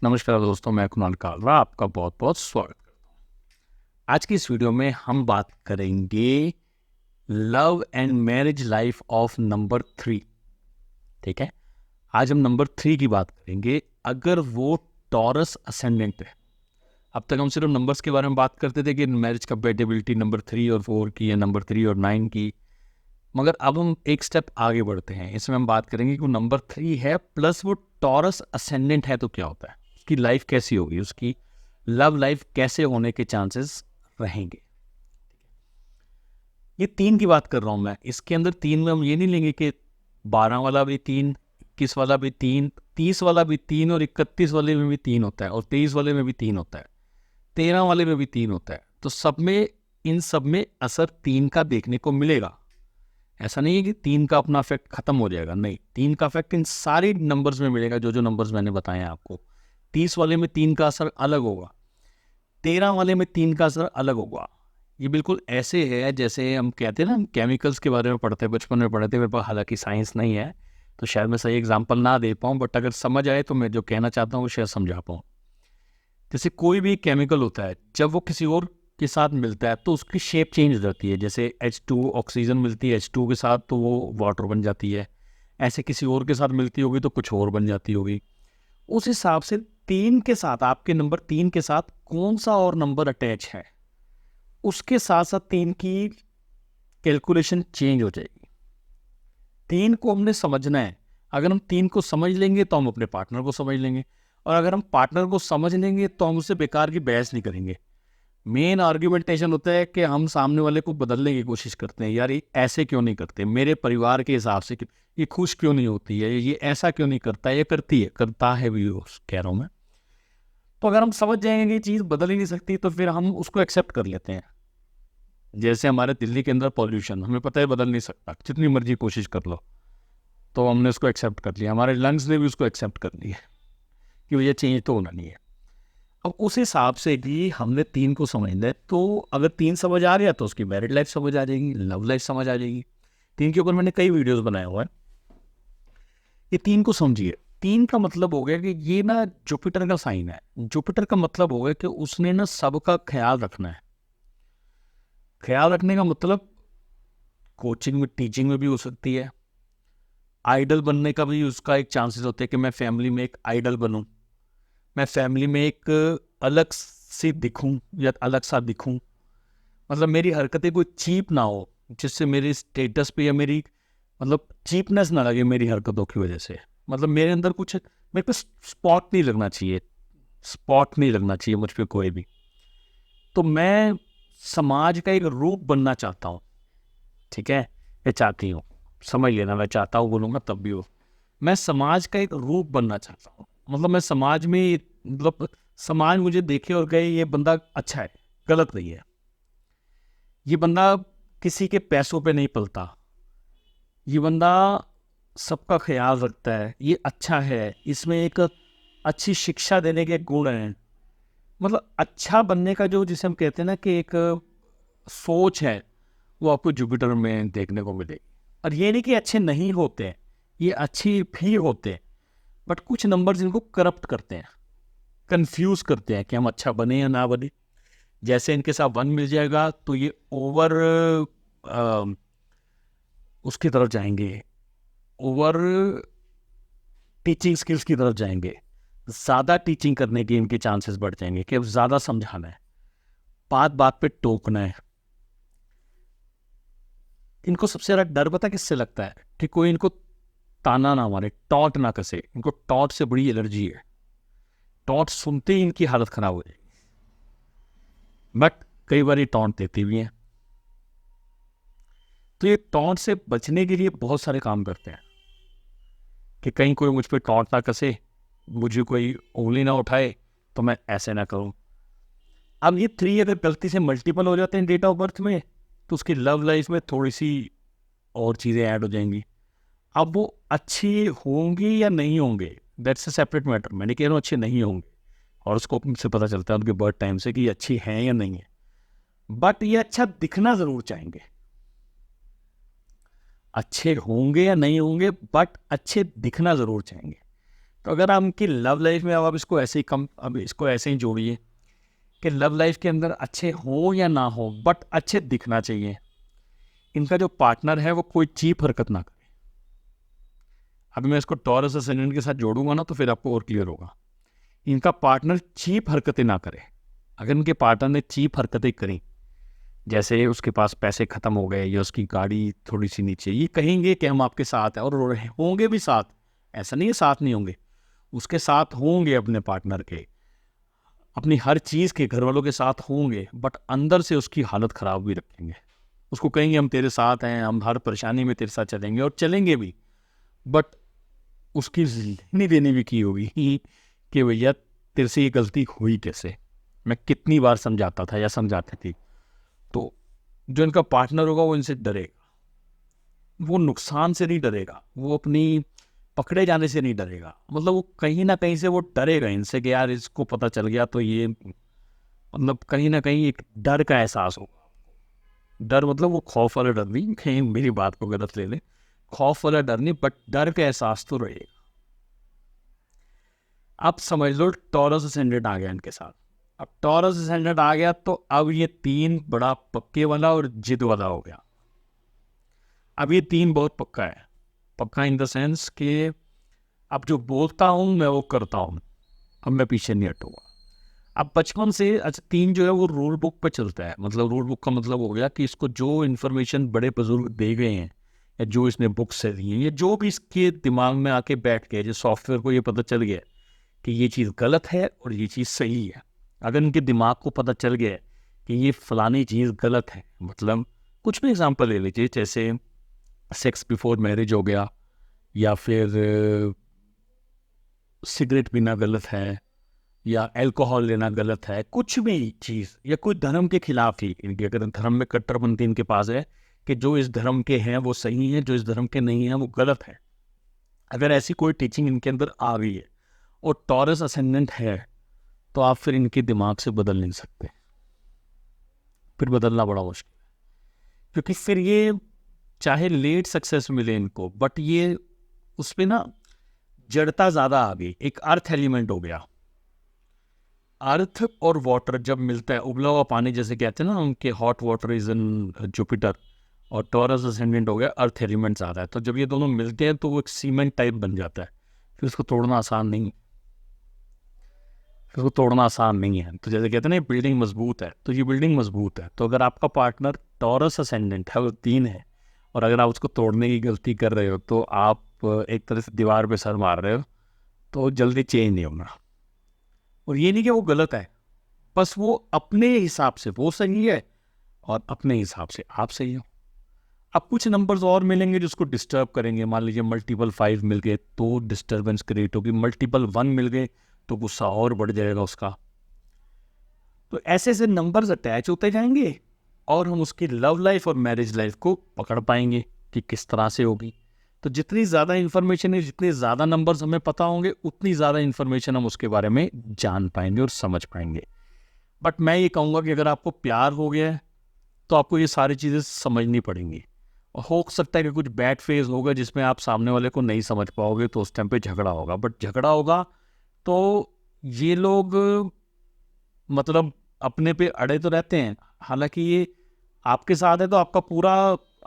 नमस्कार दोस्तों, मैं कुणाल कालरा आपका बहुत बहुत स्वागत करता हूँ। आज की इस वीडियो में हम बात करेंगे love and marriage life of number 3। ठीक है, आज हम नंबर 3 की बात करेंगे। अगर वो टॉरस असेंडेंट है, अब तक हम सिर्फ नंबर्स के बारे में बात करते थे कि मैरिज कंपेटेबिलिटी नंबर 3 और 4 की या नंबर 3 और 9 की, मगर अब हम एक स्टेप आगे बढ़ते हैं। इसमें हम बात करेंगे कि वो नंबर 3 है प्लस वो टॉरस असेंडेंट है तो क्या होता है, उसकी लाइफ कैसी होगी, उसकी लव लाइफ कैसे होने के चांसेस रहेंगे। ये 3 की बात कर रहा हूँ मैं। इसके अंदर 3 में हम ये नहीं लेंगे कि 12 वाला भी 3, 21 वाला भी 3, 30 वाला भी 3 और 31 वाले में भी 3 होता है और 23 वाले में भी 3 होता है, 13 वाले में भी 3 होता है। तो सब में, इन सब में असर 3 का देखने को मिलेगा। ऐसा नहीं है कि 3 का अपना इफेक्ट खत्म हो जाएगा, नहीं, 3 का इफेक्ट इन सारे नंबर्स में मिलेगा। जो जो नंबर्स मैंने बताए हैं आपको, 30 वाले में 3 का असर अलग होगा, 13 वाले में 3 का असर अलग होगा। ये बिल्कुल ऐसे है जैसे हम कहते हैं ना, हम केमिकल्स के बारे में पढ़ते हैं, बचपन में पढ़ते हैं। मेरे पास हालांकि साइंस नहीं है तो शायद मैं सही एग्जाम्पल ना दे पाऊँ, बट अगर समझ आए तो मैं जो कहना चाहता हूँ वो शायद समझा पाऊँ। जैसे कोई भी केमिकल होता है, जब वो किसी और के साथ मिलता है तो उसकी शेप चेंज हो जाती है। जैसे H2 ऑक्सीजन मिलती है H2 के साथ तो वो वाटर बन जाती है, ऐसे किसी और के साथ मिलती होगी तो कुछ और बन जाती होगी। उस हिसाब से 3 के साथ, आपके नंबर 3 के साथ कौन सा और नंबर अटैच है, उसके साथ साथ 3 की कैलकुलेशन चेंज हो जाएगी। 3 को हमने समझना है। अगर हम 3 को समझ लेंगे तो हम अपने पार्टनर को समझ लेंगे, और अगर हम पार्टनर को समझ लेंगे तो हम उससे बेकार की बहस नहीं करेंगे। मेन आर्ग्यूमेंटेशन होता है कि हम सामने वाले को बदलने की कोशिश करते हैं। यार ये ऐसे क्यों नहीं करते, मेरे परिवार के हिसाब से ये खुश क्यों नहीं होती है, ये ऐसा क्यों नहीं करता, ये करती है, करता है भी, कह रहा हूँ मैं। तो अगर हम समझ जाएंगे कि ये चीज़ बदल ही नहीं सकती तो फिर हम उसको एक्सेप्ट कर लेते हैं। जैसे हमारे दिल्ली के अंदर पॉल्यूशन, हमें पता है बदल नहीं सकता, जितनी मर्जी कोशिश कर लो, तो हमने उसको एक्सेप्ट कर लिया। हमारे लंग्स ने भी उसको एक्सेप्ट कर लिया कि ये चेंज तो होना नहीं है। अब उस हिसाब से भी हमने 3 को समझ लिया, तो अगर 3 समझ आ गया तो उसकी मैरिड लाइफ समझ आ जाएगी, लव लाइफ समझ आ जाएगी। 3 के ऊपर मैंने कई वीडियोस बनाया हुआ है। ये 3 को समझिए। 3 का मतलब हो गया कि ये ना जुपिटर का साइन है। जुपिटर का मतलब हो गया कि उसने ना सबका ख्याल रखना है। ख्याल रखने का मतलब कोचिंग में, टीचिंग में भी हो सकती है। आइडल बनने का भी उसका एक चांसेस होते हैं कि मैं फैमिली में एक आइडल बनूं, मैं फैमिली में एक अलग सी दिखूं या अलग सा दिखूं। मतलब मेरी हरकतें कोई चीप ना हो, जिससे मेरी स्टेटस पे या मेरी, मतलब चीपनेस ना लगे मेरी हरकतों की वजह से। मतलब मेरे अंदर कुछ, मेरे पे स्पॉट नहीं लगना चाहिए, स्पॉट नहीं लगना चाहिए मुझ पे कोई भी। तो मैं समाज का एक रूप बनना चाहता हूँ। ठीक है, मैं चाहती हूँ, समझ लेना, मैं चाहता हूँ बोलूँगा तब भी हो। मैं समाज का एक रूप बनना चाहता हूँ। मतलब मैं समाज में, मतलब समाज मुझे देखे और कहे ये बंदा अच्छा है, गलत नहीं है, ये बंदा किसी के पैसों पे नहीं पलता, ये बंदा सबका ख्याल रखता है, ये अच्छा है, इसमें एक अच्छी शिक्षा देने के गुण हैं। मतलब अच्छा बनने का जो, जिसे हम कहते हैं ना कि एक सोच है, वो आपको जुपिटर में देखने को मिलेगी। और ये नहीं कि अच्छे नहीं होते हैं, ये अच्छे भी होते हैं, बट कुछ नंबर्स इनको करप्ट करते हैं, कंफ्यूज करते हैं कि हम अच्छा बने या ना बने। जैसे इनके साथ 1 मिल जाएगा तो ये ओवर उसकी तरफ जाएंगे, ओवर टीचिंग स्किल्स की तरफ जाएंगे, ज़्यादा टीचिंग करने के इनके चांसेस बढ़ जाएंगे कि अब ज़्यादा समझाना है, बात बात पे टोकना है। इनको सबसे ज़्यादा डर पता किससे लगता है, कि कोई इनको ताना ना मारे, टॉन्ट ना कसे। इनको टॉन्ट से बड़ी एलर्जी है, टॉन्ट सुनते ही इनकी हालत खराब हो जाएगी। बट कई बार ये टॉन्ट देती भी हैं, तो ये टॉन्ट से बचने के लिए बहुत सारे काम करते हैं कि कहीं कोई मुझ पर टॉन्ट ना कसे, मुझे कोई उंगली ना उठाए, तो मैं ऐसे ना करूं। अब ये 3 अगर गलती से मल्टीपल हो जाते हैं डेट ऑफ बर्थ में, तो उसकी लव लाइफ में थोड़ी सी और चीज़ें ऐड हो जाएंगी। अब वो अच्छी होंगी या नहीं होंगे, दैट्स अ सेपरेट मैटर। मैंने कह रहा हूँ अच्छे नहीं होंगे, और उसको से पता चलता है उनके बर्थ टाइम से कि ये अच्छी हैं या नहीं है। बट ये अच्छा दिखना ज़रूर चाहेंगे। अच्छे होंगे या नहीं होंगे, बट अच्छे दिखना ज़रूर चाहेंगे। तो अगर आपकी लव लाइफ में, अब आप इसको ऐसे ही अब इसको ऐसे ही जोड़िए कि लव लाइफ के अंदर अच्छे हो या ना हो, बट अच्छे दिखना चाहिए। इनका जो पार्टनर है वो कोई चीप हरकत ना करे। अभी मैं इसको टॉरस असेंडेंट के साथ जोड़ूंगा ना, तो फिर आपको और क्लियर होगा। इनका पार्टनर चीप हरकतें ना करे। अगर इनके पार्टनर ने चीप हरकतें करी, जैसे उसके पास पैसे खत्म हो गए या उसकी गाड़ी थोड़ी सी नीचे, ये कहेंगे कि हम आपके साथ हैं, और होंगे भी साथ, ऐसा नहीं है साथ नहीं होंगे, उसके साथ होंगे अपने पार्टनर के, अपनी हर चीज़ के, घर वालों के साथ होंगे, बट अंदर से उसकी हालत ख़राब भी रखेंगे। उसको कहेंगे हम तेरे साथ हैं, हम हर परेशानी में तेरे साथ चलेंगे, और चलेंगे भी, बट उसकी लेनी देनी भी की होगी कि भैया तेरे से ये गलती हुई कैसे, मैं कितनी बार समझाता था या समझाती थी। तो जो इनका पार्टनर होगा वो इनसे डरेगा, वो नुकसान से नहीं डरेगा, वो अपनी पकड़े जाने से नहीं डरेगा, मतलब वो कहीं ना कहीं से वो डरेगा इनसे कि यार इसको पता चल गया तो ये, मतलब कहीं ना कहीं एक डर का एहसास होगा। डर मतलब वो खौफ वाला डर नहीं, कहीं मेरी बात को गलत ले ले, खौफ वाला डर नहीं, बट डर का एहसास तो रहेगा। अब समझ लो टॉरस असेंडेंट आ गया इनके साथ। अब टॉरस असेंडेंट आ गया तो अब ये 3 बड़ा पक्के वाला और जिद वाला हो गया। अब ये 3 बहुत पक्का है, पक्का इन द सेंस कि अब जो बोलता हूँ मैं वो करता हूँ, अब मैं पीछे नहीं हटूंगा। अब बचपन से अच्छा 3 जो है वो रूल बुक पे चलता है, मतलब रूल बुक का मतलब हो गया कि इसको जो इन्फॉर्मेशन बड़े बुजुर्ग दे गए हैं, या जो इसने बुक से दी है, या जो भी इसके दिमाग में आके बैठ गया, जो सॉफ्टवेयर को ये पता चल गया कि ये चीज़ गलत है और ये चीज़ सही है। अगर इनके दिमाग को पता चल गया कि ये फलानी चीज़ गलत है, मतलब कुछ भी एग्जांपल ले लीजिए, जैसे सेक्स बिफोर मैरिज हो गया, या फिर सिगरेट पीना गलत है, या अल्कोहल लेना गलत है, कुछ भी चीज़, या कोई धर्म के खिलाफ ही इनके, अगर धर्म में कट्टरपंथी इनके पास है कि जो इस धर्म के हैं वो सही है, जो इस धर्म के नहीं है वो गलत है, अगर ऐसी कोई टीचिंग इनके अंदर आ गई है और टॉरस असेंडेंट है, तो आप फिर इनके दिमाग से बदल नहीं सकते, फिर बदलना बड़ा मुश्किल है। क्योंकि फिर ये चाहे लेट सक्सेस मिले इनको, बट ये उस पर ना जड़ता ज़्यादा आ गई। एक अर्थ एलिमेंट हो गया, अर्थ और वाटर जब मिलता है, उबला हुआ पानी जैसे कहते हैं ना उनके, hot water is in Jupiter, और टॉरस असेंडेंट हो गया अर्थ एलिमेंट ज़्यादा है, तो जब ये दोनों मिलते हैं तो वो एक सीमेंट टाइप बन जाता है, फिर उसको तोड़ना आसान नहीं है, फिर उसको तोड़ना आसान नहीं है। तो जैसे कहते हैं ना बिल्डिंग मजबूत है, तो ये बिल्डिंग मजबूत है। तो अगर आपका पार्टनर टॉरस असेंडेंट है, वो 3 है, और अगर आप उसको तोड़ने की गलती कर रहे हो, तो आप एक तरह से दीवार पे सर मार रहे हो, तो जल्दी चेंज नहीं होगा। और ये नहीं कि वो गलत है, बस वो अपने हिसाब से वो सही है और अपने हिसाब से आप सही हो। अब कुछ नंबर्स और मिलेंगे जिसको डिस्टर्ब करेंगे, मान लीजिए मल्टीपल 5 मिल गए तो डिस्टर्बेंस क्रिएट होगी, मल्टीपल 1 मिल गए तो गुस्सा और बढ़ जाएगा उसका। तो ऐसे ऐसे नंबर्स अटैच होते जाएंगे और हम उसकी लव लाइफ और मैरिज लाइफ को पकड़ पाएंगे कि किस तरह से होगी। तो जितनी ज़्यादा इन्फॉर्मेशन है, जितने ज़्यादा नंबर्स हमें पता होंगे, उतनी ज़्यादा इन्फॉर्मेशन हम उसके बारे में जान पाएंगे और समझ पाएंगे। बट मैं ये कहूँगा कि अगर आपको प्यार हो गया है तो आपको ये सारी चीज़ें समझनी पड़ेंगी। और हो सकता है कि कुछ बैड फेज होगा जिसमें आप सामने वाले को नहीं समझ पाओगे, तो उस टाइम पे झगड़ा होगा। बट झगड़ा होगा तो ये लोग मतलब अपने पे अड़े तो रहते हैं, हालांकि ये आपके साथ है तो आपका पूरा,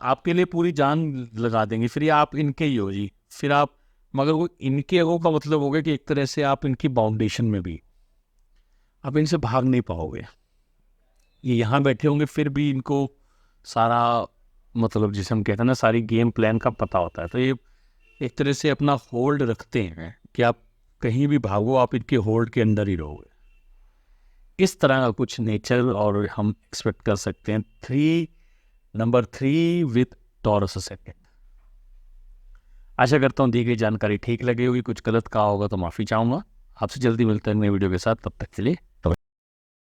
आपके लिए पूरी जान लगा देंगे, फिर ये आप इनके ही हो जी, फिर आप, मगर वो इनके हो का मतलब हो गया कि एक तरह से आप इनकी बाउंडेशन में भी, आप इनसे भाग नहीं पाओगे। ये यहाँ बैठे होंगे फिर भी इनको सारा, मतलब जिसे हम कहते हैं ना, सारी गेम प्लान का पता होता है, तो ये एक तरह से अपना होल्ड रखते हैं कि आप कहीं भी भागो आप इनके होल्ड के अंदर ही रहोगे। इस तरह का कुछ नेचर और हम एक्सपेक्ट कर सकते हैं नंबर 3 विथ टॉरस असेंडेंट। आशा करता हूँ दी गई जानकारी ठीक लगी होगी, कुछ गलत कहा होगा तो माफ़ी चाहूँगा। आपसे जल्दी मिलते हैं नए वीडियो के साथ, तब तक के लिए